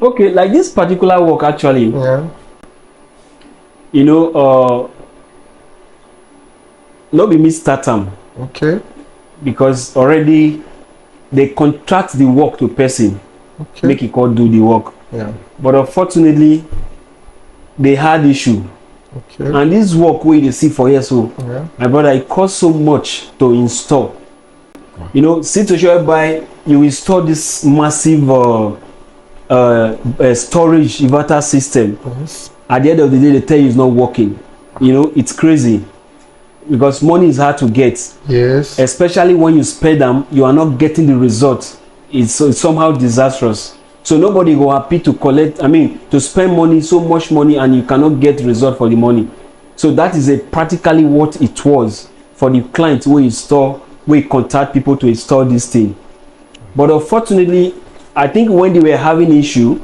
Okay, like this particular work actually, Yeah. you know, not be me start am Okay. because already they contract the work to person, Okay. make it called do the work. Yeah. But unfortunately, they had issue. Okay. And this work wey you dey see for here so, Yeah. my brother, it cost so much to install. You know, situation whereby you install this massive storage inverter system. Yes. At the end of the day, they tell you it's not working. You know, it's crazy because money is hard to get, Yes. especially when you spend them, you are not getting the result. It's somehow disastrous. So nobody go happy to collect, I mean, to spend money, so much money, and you cannot get result for the money. So that is practically what it was for the client who install, we contact people to install this thing. But unfortunately, I think when they were having issue,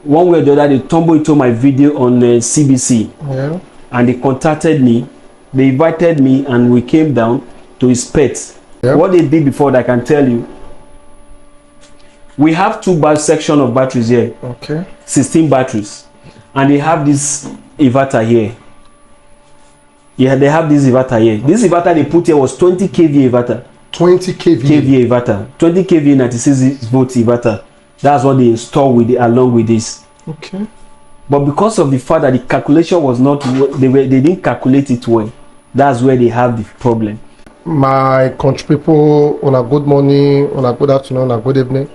one way or the other, they tumbled into my video on CBC. Yeah. And they contacted me, they invited me, and we came down to inspect. Yep. What they did before that, I can tell you. We have two section of batteries here. Okay. 16 batteries, and they have this inverter here. Yeah, they have this inverter here. This inverter they put here was 20 kVA inverter. 20 kVA. kVA inverter. 20 kVA 96 volt inverter. That's what they install with it along with this. Okay. But because of the fact that the calculation was not, they didn't calculate it well. That's where they have the problem. My country people, on a good morning, on a good afternoon, on a good evening,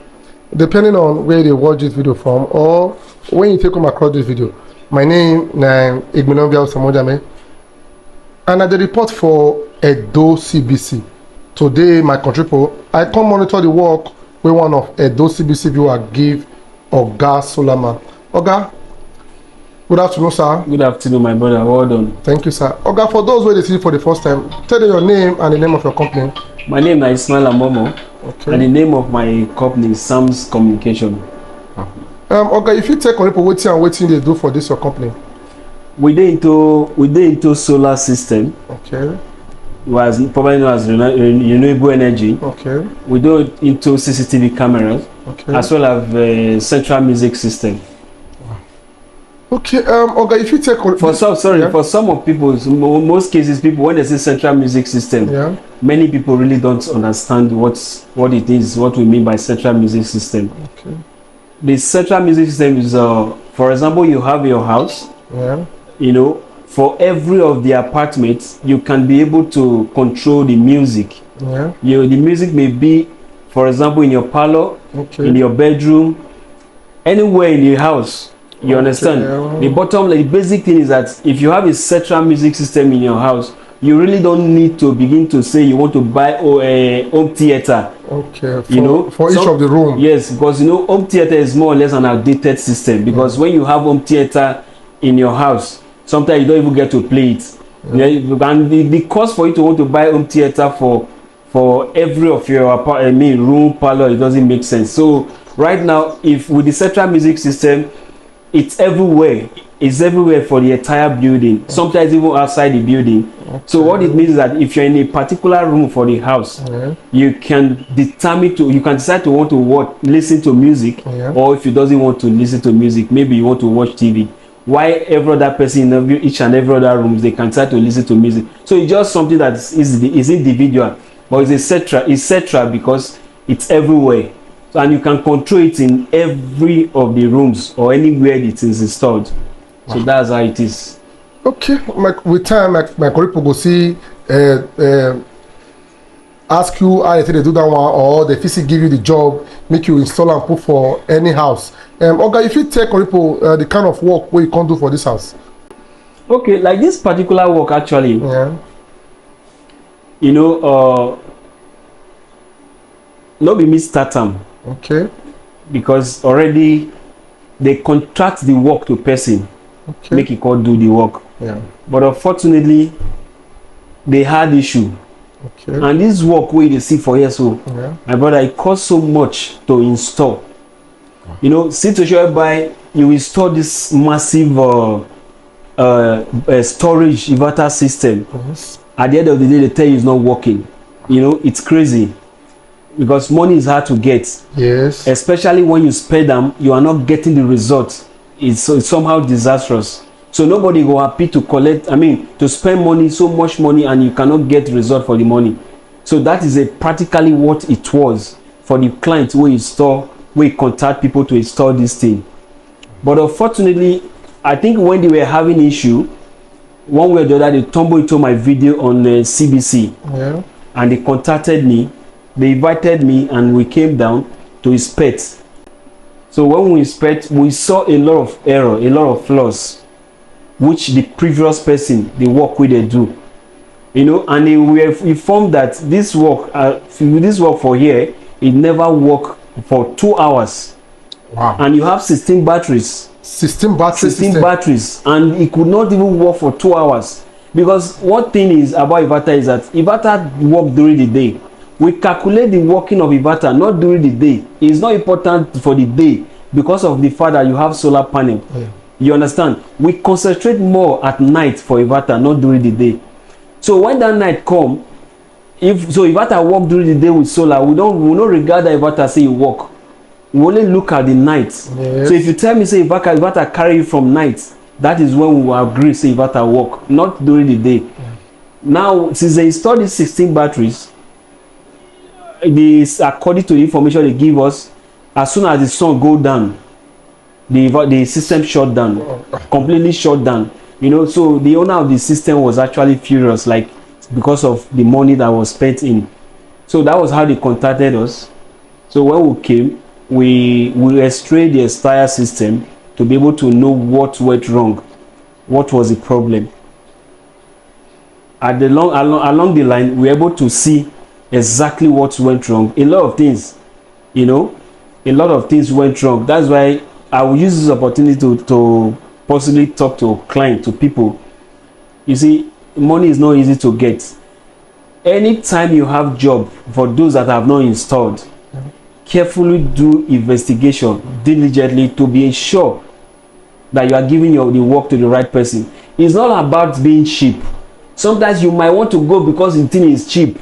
depending on where they watch this video from or when you take come across this video. My name is Igminovia Samojame, and I the report for Edo CBC. Today, my country people, I come monitor the work where one of Edo CBC viewer give Oga Solama. Oga, good afternoon, sir. Good afternoon, my brother. Well done. Thank you, sir. Oga, for those where they see you for the first time, tell them your name and the name of your company. My name is Ismail Amomo, Okay. and the name of my company is Sam's Communication. Oga, if you take on people waiting and waiting they do for this your company. We did into solar system, Okay. was probably known as renewable energy. Okay. We do it into CCTV cameras, Okay. as well as central music system. Okay. Oga, if you take on For some of people, most cases, people when they say central music system, yeah. many people really don't understand what it is, what we mean by central music system. Okay. The central music system is, for example, you have your house. Yeah. You know, for every of the apartments, you can be able to control the music. Yeah. The music may be, for example, in your parlor, Okay. in your bedroom, anywhere in the house. You understand? The basic thing is that if you have a central music system in your house, you really don't need to begin to say you want to buy a home theater. Okay. For each So, of the room. yes, because home theater is more or less an outdated system. Because when you have home theater in your house, sometimes you don't even get to play it. Yeah. And the cost for you to want to buy home theater for every of your room, parlor, it doesn't make sense. So right now, if with the central music system, it's everywhere. It's everywhere for the entire building. Sometimes even outside the building. Okay. So what it means is that if you're in a particular room for the house, you can decide to want to listen to music, or if you doesn't want to listen to music, maybe you want to watch TV. Why every other person in each and every other room, they can decide to listen to music. So it's just something that is individual, but it's etc. because it's everywhere. So, and you can control it in every of the rooms or anywhere it is installed. So that's how it is. Okay. With time, my colleague will go see, ask you how they do that one, or they physically give you the job, make you install and put for any house. Oga, if you take people the kind of work where you can't do for this house. Okay, like this particular work actually. Yeah. You know, not be me start am. Okay. Because already they contract the work to person, okay. make it called do the work. Yeah. But unfortunately, they had issue. Okay. And this work where they see for here, so my brother, it cost so much to install. You know, situation whereby you install this massive storage inverter system. Yes. At the end of the day, they tell you it's not working. You know, it's crazy. because money is hard to get. Yes. Especially when you spend them, you are not getting the result. It's somehow disastrous. So nobody go happy to collect, to spend money, so much money, and you cannot get result for the money. So that is practically what it was for the client who contact people to install this thing. But unfortunately, I think when they were having issue, one way or the other, they tumbled into my video on CBC. Yeah. And they contacted me. They invited me, and we came down to inspect. So when we inspect, we saw a lot of error, a lot of flaws, which the previous person, the work they do, and they were informed that this work for here, it never work for 2 hours. Wow. And you have 16 batteries. 16 batteries. 16 batteries, and it could not even work for 2 hours. Because one thing is about inverter is that inverter work during the day. We calculate the working of inverter not during the day. It's not important for the day because of the fact that you have solar panel. Yeah. You understand? We concentrate more at night for inverter, not during the day. So when that night come, if inverter work during the day with solar, we don't regard the inverter say you work. We only look at the night. Yes. So if you tell me say inverter carry you from night, that is when we will agree say inverter work, not during the day. Yeah. Now, since they installed these 16 batteries, according to the information they give us, as soon as the sun go down, the system shut down, completely shut down. So the owner of the system was actually furious, like because of the money that was spent in. So that was how they contacted us. So when we came, we restrayed the entire system to be able to know what went wrong, what was the problem. Along the line, we were able to see exactly what went wrong. A lot of things, a lot of things went wrong. That's why I will use this opportunity to possibly talk to clients, to people. You see, money is not easy to get. Anytime you have job, for those that have not installed, carefully do investigation diligently to be sure that you are giving the work to the right person. It's not about being cheap. Sometimes you might want to go because the thing is cheap.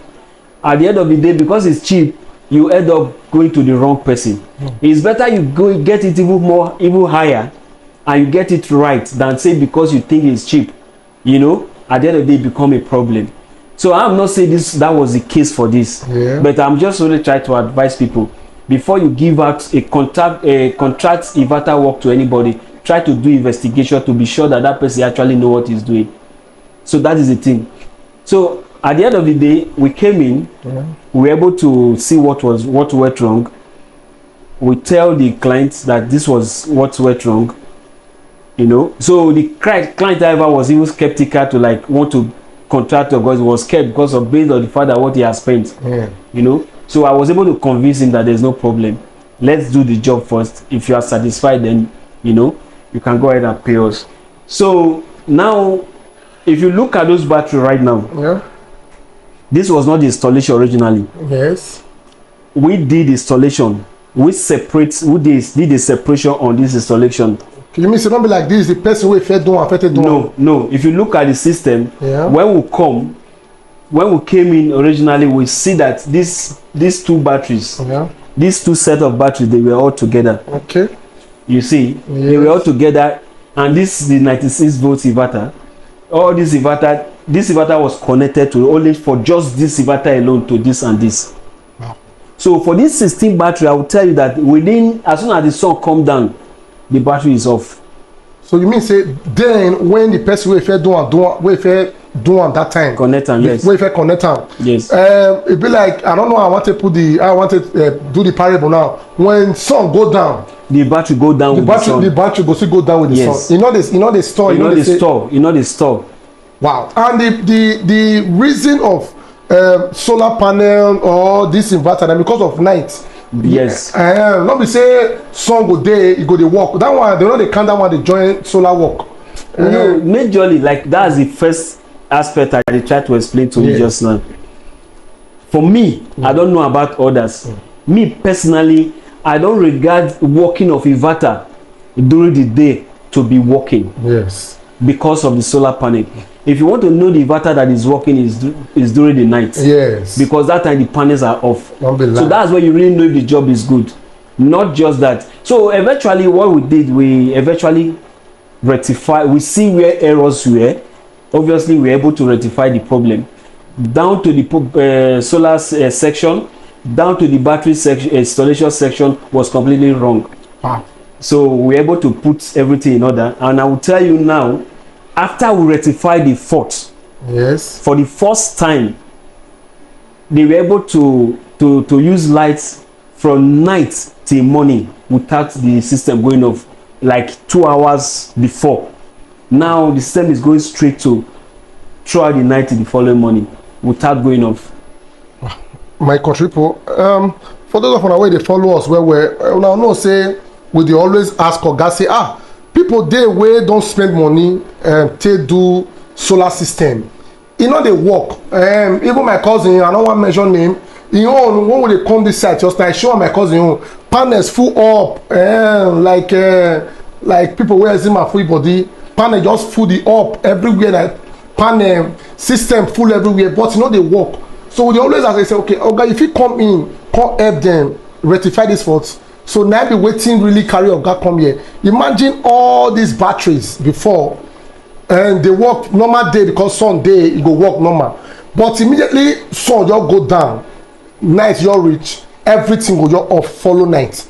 At the end of the day, because it's cheap, you end up going to the wrong person. It's better you go get it even higher, and you get it right, than say because you think it's cheap. At the end of the day, it become a problem. So I'm not saying that was the case for this, but I'm just really trying to advise people, before you give out a contract inverter work to anybody, try to do investigation to be sure that person actually know what he's doing. So that is the thing. So at the end of the day, we came in, we were able to see what went wrong. We tell the clients that this was what went wrong. So the client, however, was even skeptical to want to contract or was scared because of based on the fact that what he has spent. So I was able to convince him that there's no problem. Let's do the job first. If you are satisfied, then you can go ahead and pay us. So now, if you look at those batteries right now, this was not the installation originally. Yes. We did installation. We did the separation on this installation. You mean it not be like this? The person we fed don't affected don't? No. If you look at the system, when we came in originally, we see that these two batteries, these two set of batteries, they were all together. Okay. You see, they were all together, and this is the 96 volt inverter. All this inverter was connected to only for just this inverter alone to this and this. Wow. So for this 16 battery, I will tell you that as soon as the sun come down, the battery is off. So you mean say then when the person we fed do at that time connect them, yes. We fed connect them. Yes. It be like I don't know. I want to do the parable now. When sun go down, the battery go down with the sun. The battery go still go down with the sun. You know the store. You know the store. Wow. And the reason of solar panel or this inverter, because of night. Yes. Not be say sun go there, it go dey work. That one, they know they count that one, they join solar work. Majorly, that's the first aspect I try to explain to you just now. For me, I don't know about others. Me personally, I don't regard working of inverter during the day to be working. Yes. Because of the solar panel. if you want to know the inverter that is working is during the night. Yes. Because that time the panels are off. Don't be lying. So that's where you really know if the job is good. Not just that. So eventually what we did, we eventually rectify, we see where errors were. Obviously we're able to rectify the problem down to the solar section, down to the battery section, installation section was completely wrong. Wow. So we're able to put everything in order, and I will tell you now, after we rectify the fault, yes, for the first time they were able to use lights from night till morning without the system going off, like 2 hours before. Now the system is going straight to throughout the night till the following morning without going off. My country people, for those of una wey dey follow us well well, una know say we dey always ask oga say people dey wey don spend money take do solar system, e no dey work. Even my cousin, I no wan mention name, im own when we dey come this side just now, I show my cousin own panels full up, like people wey eczema full body, panel just full the up everywhere, like panel system full everywhere, but e no dey work. So we dey always ask, I say, okay oga, if you come in, come help them rectify this fault. So now be waiting really carry oga come here. Imagine all these batteries before, and they work normal day because sun day e go work normal, but immediately sun just go down, night just reach, everything go just off follow night.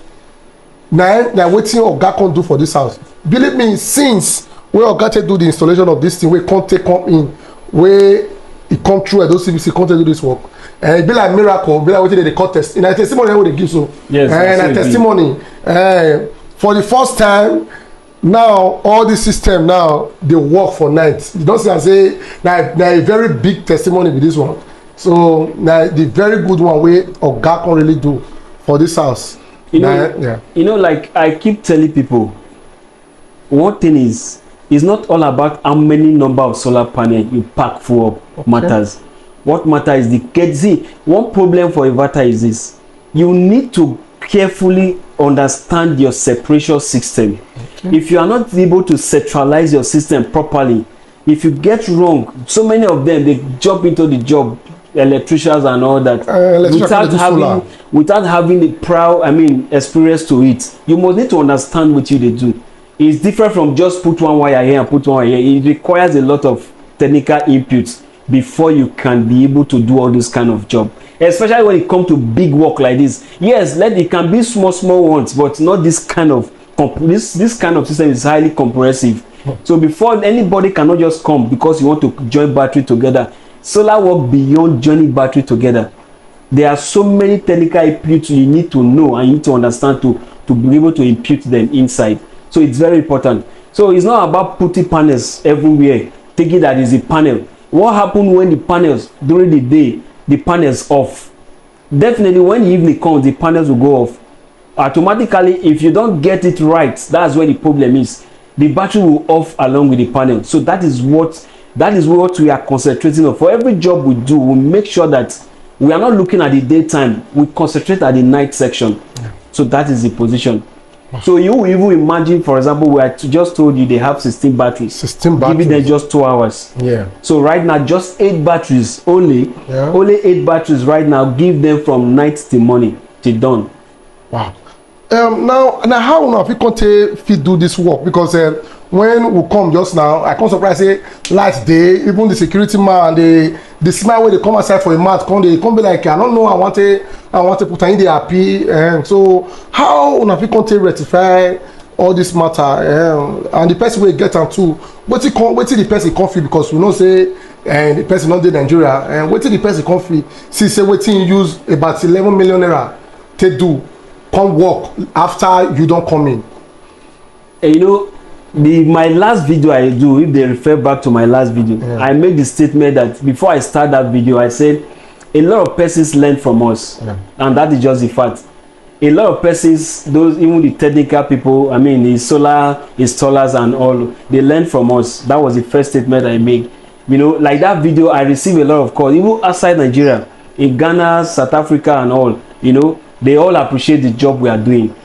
Na wetin oga come do for this house. Believe me, since wey oga take do the installation of this thing, wey come in, wey e come through Edo CBC, come take do this work, e be like miracle, be like wetin dey call testimony wey dey give. So yes, na testimony for the first time. Now all this system now dey work for night. You don see am say na a very big testimony with this one. So na the very good one wey oga can really do for this house. You know, like I keep telling people, one thing is, it's not all about how many number of solar panel you pack full up matters. What matters is the see, one problem for inverter is this: you need to carefully understand your separation system. If you are not able to centralize your system properly, if you get wrong, so many of them, they jump into the job, electricians and all that, without having the experience to it. You must need to understand what they do. It's different from just put one wire here and put one wire here. It requires a lot of technical inputs before you can be able to do all this kind of job, especially when it comes to big work like this. Yes, it can be small ones, but not this kind of this kind of system is highly comprehensive. So before anybody cannot just come because you want to join battery together. Solar work beyond joining battery together. There are so many technical inputs you need to know and you need to understand to be able to impute them inside. So it's very important. So it's not about putting panels everywhere, thinking that is a panel. What happens when the panels during the day, the panels off? Definitely when the evening comes, the panels will go off. Automatically, if you don't get it right, that's where the problem is. The battery will off along with the panel. So that is what we are concentrating on. For every job we do, we make sure that we are not looking at the daytime. We concentrate at the night section. So that is the position. So you will even imagine, for example, we I just told you they have 16 batteries. 16 batteries. Giving them just 2 hours. Yeah. So right now, just 8 batteries only. Yeah. Only 8 batteries right now. Give them from night till morning till dawn. Wow. Now how una fit do this work? Because when we come just now, I come surprise say last day, even the security man, the smile when they come outside for a mat, come be like, I don't know, I want to put in the happy. So how una fit rectify all this matter? And the person will get am too. Wait till the person come free, because we know say the person not in Nigeria. And wait till the person come free. See say waiting use about 11 million naira to do. Come work after you don't come in. You know, my last video I do, if they refer back to my last video, I made the statement that before I start that video, I said a lot of persons learn from us, and that is just the fact. A lot of persons, those even the technical people, the solar installers and all, they learn from us. That was the first statement I made. You know, like that video, I received a lot of calls, even outside Nigeria, in Ghana, South Africa and all, you know. They all appreciate the job we are doing.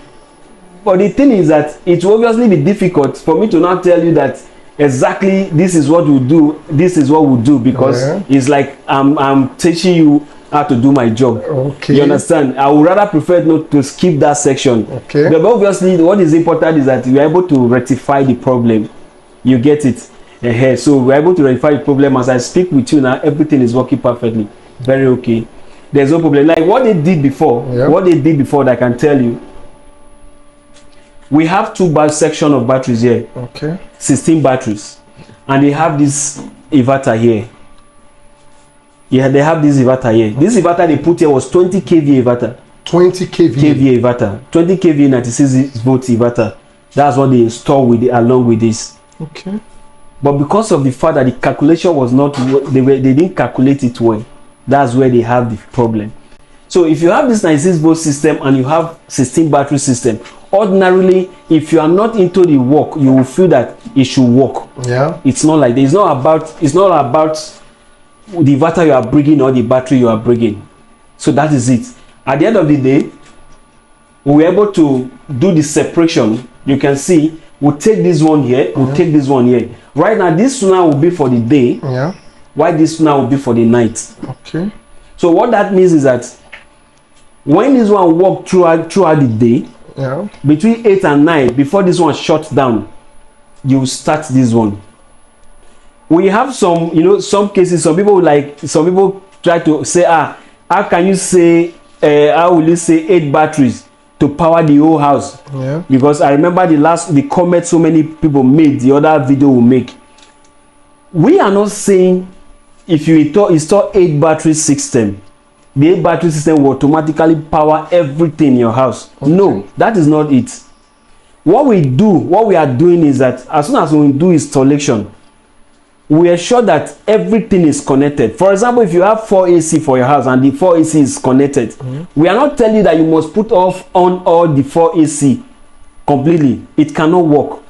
But the thing is that it will obviously be difficult for me to now tell you that exactly this is what we do, this is what we do, because it's like I'm teaching you how to do my job. Okay. You understand? I would rather prefer not to skip that section. Okay. But obviously, what is important is that you are able to rectify the problem. You get it? So we're able to rectify the problem. As I speak with you now, everything is working perfectly. Very okay. There's no problem. Like what they did before, that I can tell you. We have two section of batteries here. Okay. 16 batteries. And they have this inverter here. Yeah, they have this inverter here. This inverter they put here was 20 kVA inverter. 20 kVA. kVA inverter. 20 kVA 96 volt inverter. That's what they install with along with this. Okay. But because of the fact that the calculation was not, they didn't calculate it well. That's where they have the problem. So if you have this 96 volt system and you have 16 battery system, ordinarily, if you are not into the work, you will feel that it should work. Yeah. It's not like that. It's not about the inverter you are bringing or the battery you are bringing. So that is it. At the end of the day, we were able to do the separation. You can see we'll take this one here, we'll take this one here. Right now, this one will be for the day. Yeah. While this one will be for the night. Okay. So what that means is that when this one walk throughout the day, between 8 and 9, before this one shuts down, you start this one. We have some cases, some people try to say, how can you say, how will you say 8 batteries to power the whole house? Yeah. Because I remember the comment so many people made, the other video we make. We are not saying if you install 8 battery system, the 8 battery system will automatically power everything in your house. Okay. No, that is not it. What we are doing is that as soon as we do installation, we ensure that everything is connected. For example, if you have 4 AC for your house and the 4 AC is connected, we are not telling you that you must put on all the 4 AC completely. It cannot work.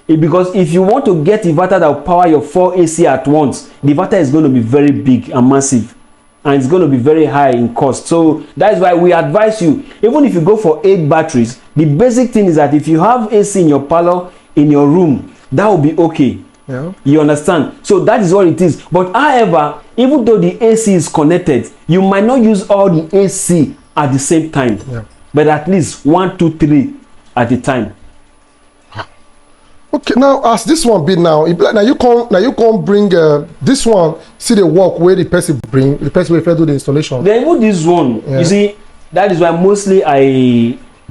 Because if you want to get inverter that will power your 4 AC at once, the inverter is going to be very big and massive, and it's going to be very high in cost. So that is why we advise you, even if you go for 8 batteries, the basic thing is that if you have AC in your parlor, in your room, that will be okay. Yeah. You understand? So that is what it is. But however, even though the AC is connected, you might not use all the AC at the same time. Yeah. But at least 1, 2, 3 at a time. Okay, now as this one be now you can't bring this one, see the work where the person will do the installation. Then with this one, you see, that is why mostly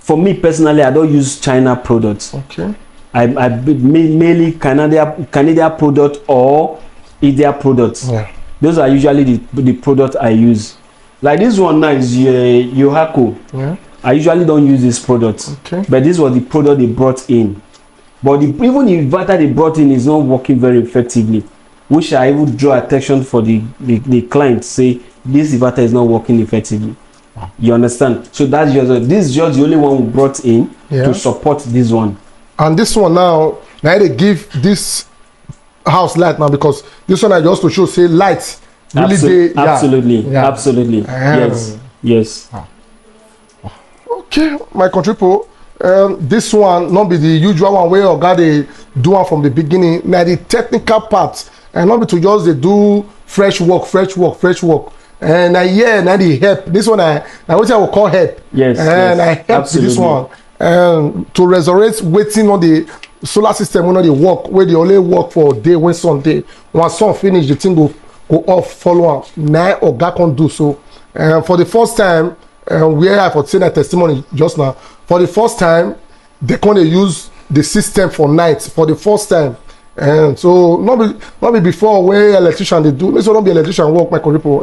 for me personally, I don't use China products. Okay. I mainly Canadian product or India products. Yeah. Those are usually the product I use. Like this one now is Yohako. Yeah. I usually don't use this product. Okay. But this was the product they brought in. But even the inverter they brought in is not working very effectively, which I would draw attention for the client, say this inverter is not working effectively. You understand? So this is just the only one we brought in to support this one. And this one now they give this house light now, because this one I just to show say light really absolutely. Yes. Okay, my country people. This one not be the usual one where oga dey do one from the beginning. Now the technical part, and not be to just they do fresh work, and now the help. This one I what I will call help. Yes. And I help this one to resurrect waiting on the solar system when they work, where they only work for a day when Sunday. When sun finish, the thing go off, follow on. Now oga can do so. For the first time, where I for say that testimony just now. For the first time, they can't use the system for night for the first time, and so not be before where electrician they do. This will not be electrician work, my people.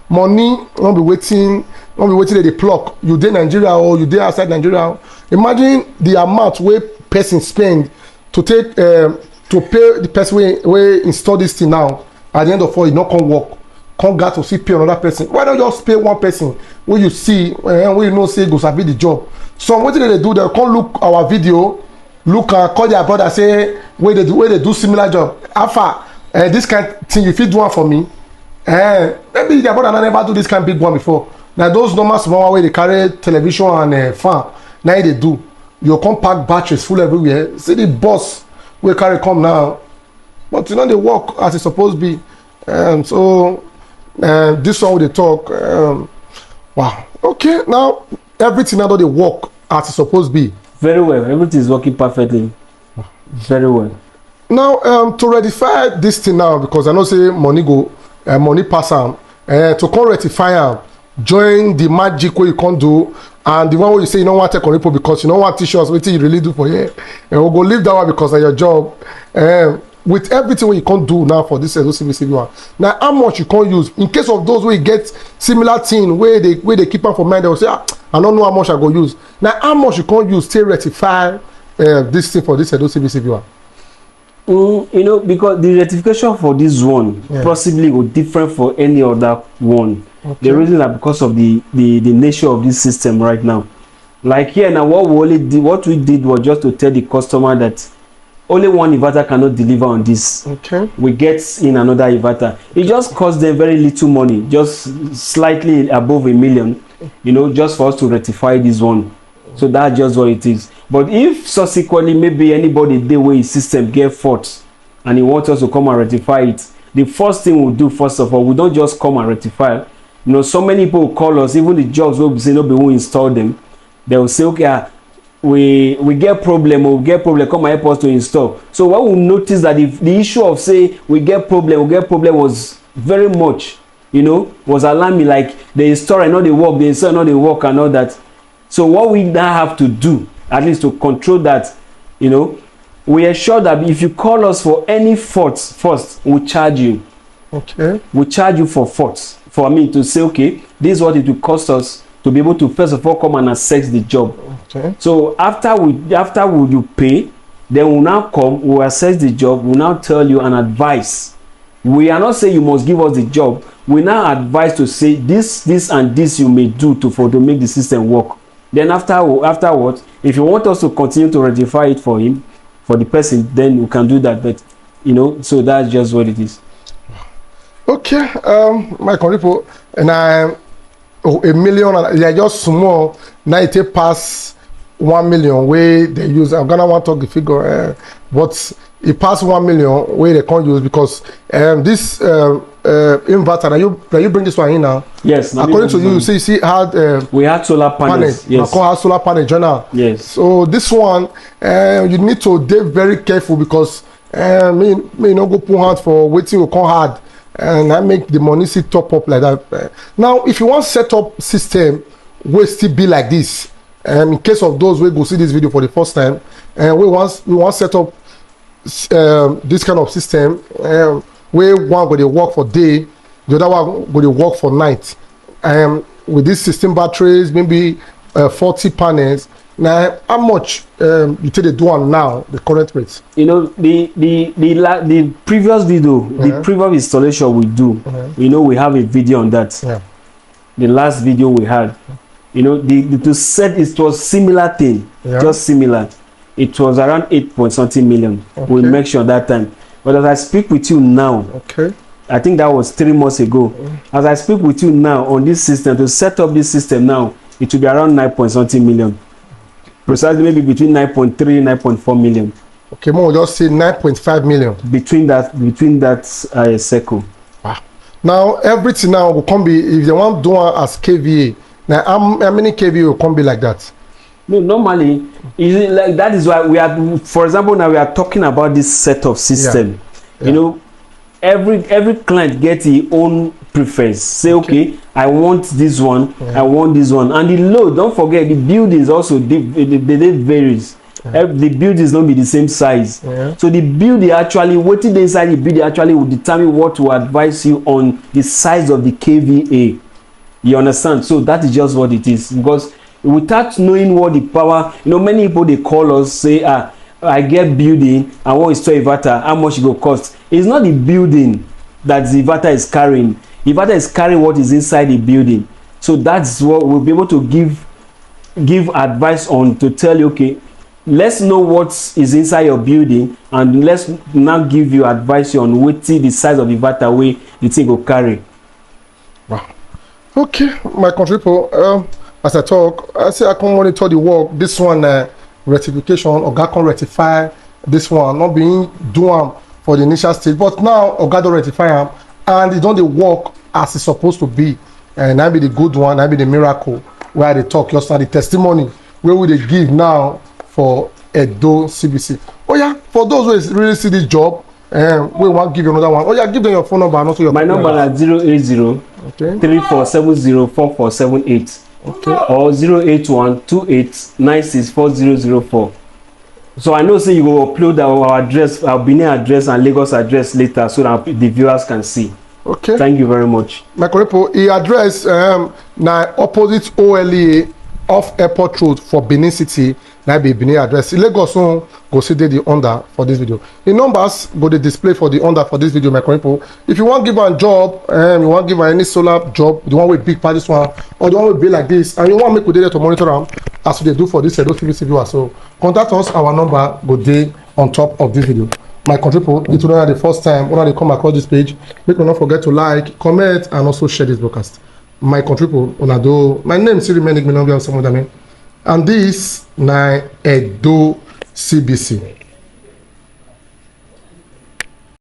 Money not be waiting that they plug. You dey Nigeria or you dey outside Nigeria. Imagine the amount where person spend to take to pay the person where install this thing now. At the end of all, it not can work. Can't get to see pay another person. Why don't you just pay one person where you see where you know say go sabi the job? So what did they do? They come look our video, call their brother, say where they do similar job. Alpha, this kind of thing you fit do one for me. Maybe their brother never do this kind of big one before. Now those normal small way they carry television and fan. Now they do. You come pack batteries full everywhere. See the boss will carry come now. but you know they work as it's supposed to be. So this one with the talk. Wow. Okay. Now everything now they work as it's supposed to be. Very well. Everything is working perfectly. Very well. Now to rectify this thing now, because I know say money pass am, to come rectify am, join the magic wey you can't do, and the one where you say you don't want to take on repo because you don't want to teach us what you really do for here, and we'll go leave that one because of your job. With everything what you can't do now for this CVCV one. Now how much you can't use in case of those where you get similar thing where they keep am for mind, they will say I don't know how much I go use. Now how much you can't use to rectify this thing for this CVCV one. You know, because the rectification for this one possibly will different for any other one. Okay. The reason that because of the nature of this system right now. Like here now, what we did was just to tell the customer that only one inverter cannot deliver on this. Okay. We get in another inverter. It just costs them very little money, just slightly above $1 million, you know, just for us to rectify this one. So that's just what it is. But if subsequently maybe anybody the way his system get faults and he wants us to come and rectify it, the first thing we'll do, first of all, we don't just come and rectify. You know, so many people will call us, even the jobs will say nobody will install them. They will say, okay, we get problem, come and help us to install. So what we notice that if the issue of say we get problem was very much, you know, was alarming, like they install and not they work, they install and not they work and all that. So what we now have to do, at least to control that, you know, we ensure that if you call us for any faults first, we charge you. Okay. We charge you for faults. For me to say, okay, this is what it will cost us to be able to first of all come and assess the job. Okay. So after you pay, then we'll now come, we'll assess the job, we'll now tell you and advise. We are not saying you must give us the job. We now advise to say this and this you may do to make the system work. Then afterwards, if you want us to continue to rectify it for him, for the person, then you can do that. But you know, so that's just what it is. Okay, my people, and $1 million, they are just small. Now it take pass 1 million where they use. I'm gonna want to talk the figure, but it passed 1 million where they can't use because this inverter. Now you bring this one in now. Yes. According to you, see had we had solar panels. Yes. Had solar panel journal. Yes. So this one, you need to be very careful because me no go put hand for waiting will come hard. And I make the money see top up like that. Now, if you want set up system, will still be like this. In case of those who go see this video for the first time, and we want set up this kind of system, where one go to work for day, the other one go to work for night. With this system batteries, maybe 40 panels. Now, how much you take the do on now, the current rates? You know, the previous video, the previous installation we do, you know, we have a video on that. Yeah. The last video we had, you know, to set it was similar thing, just similar. It was around 8.something million. Okay. We mentioned that time. But as I speak with you now, I think that was 3 months ago. As I speak with you now on this system, to set up this system now, it will be around 9.something million. Precisely maybe between 9.3 9.4 million. Okay, more just say 9.5 million. Between that circle. Wow. Now everything now will come be if they want to do it as KVA. Now how many KVA will come be like that? No, normally is like that is why we are, for example, now we are talking about this set of system. Yeah. You know, every client gets his own preference. Say okay, I want this one, I want this one, and the load, don't forget the build is also they varies. The build is not be the same size. So the build actually waiting inside the build actually will determine what to advise you on the size of the KVA. You understand? So that is just what it is, because without knowing what the power, you know, many people they call us say I get building, I want to install inverter, how much it will cost. It's not the building that the inverter is carrying. The inverter is carrying what is inside the building. So that's what we'll be able to give advice on, to tell you, okay, let's know what is inside your building and let's now give you advice on what the size of the inverter way the thing will carry. Wow. Okay, my country people, as I talk, I say I can monitor the work. This one rectification, or God can rectify this one, not being doing for the initial stage, but now oga don rectify am and e don dey work as e suppose to be, and na be the good one, na be the miracle wey I dey talk just now, the testimony wey we dey give now for Edo CBC. Oh yeah, for those who really see this job, we want give you another one. Oh yeah, give them your phone number and also your. My number is 080 3470 4478 or 081 28 964004. So I know say you will upload our address, our Benin address and Lagos address later so that the viewers can see. Okay. Thank you very much. My correct e address na opposite OLA off Airport Road for Benin City. Na be Benin address. Lagos on go see the under for this video. The numbers go dey display for the under for this video, my correct people. If you want give a job, you want give any solar job, the one with big part this one, or the one with be like this, and you want make we dey there to monitor them as they do for this Edo CBC viewer. So contact us. Our number go dey on top of this video. My country people, if you don't have the first time when they come across this page, make sure not forget to like, comment, and also share this broadcast. My country people, my name is Siri Menig, and this na Edo CBC.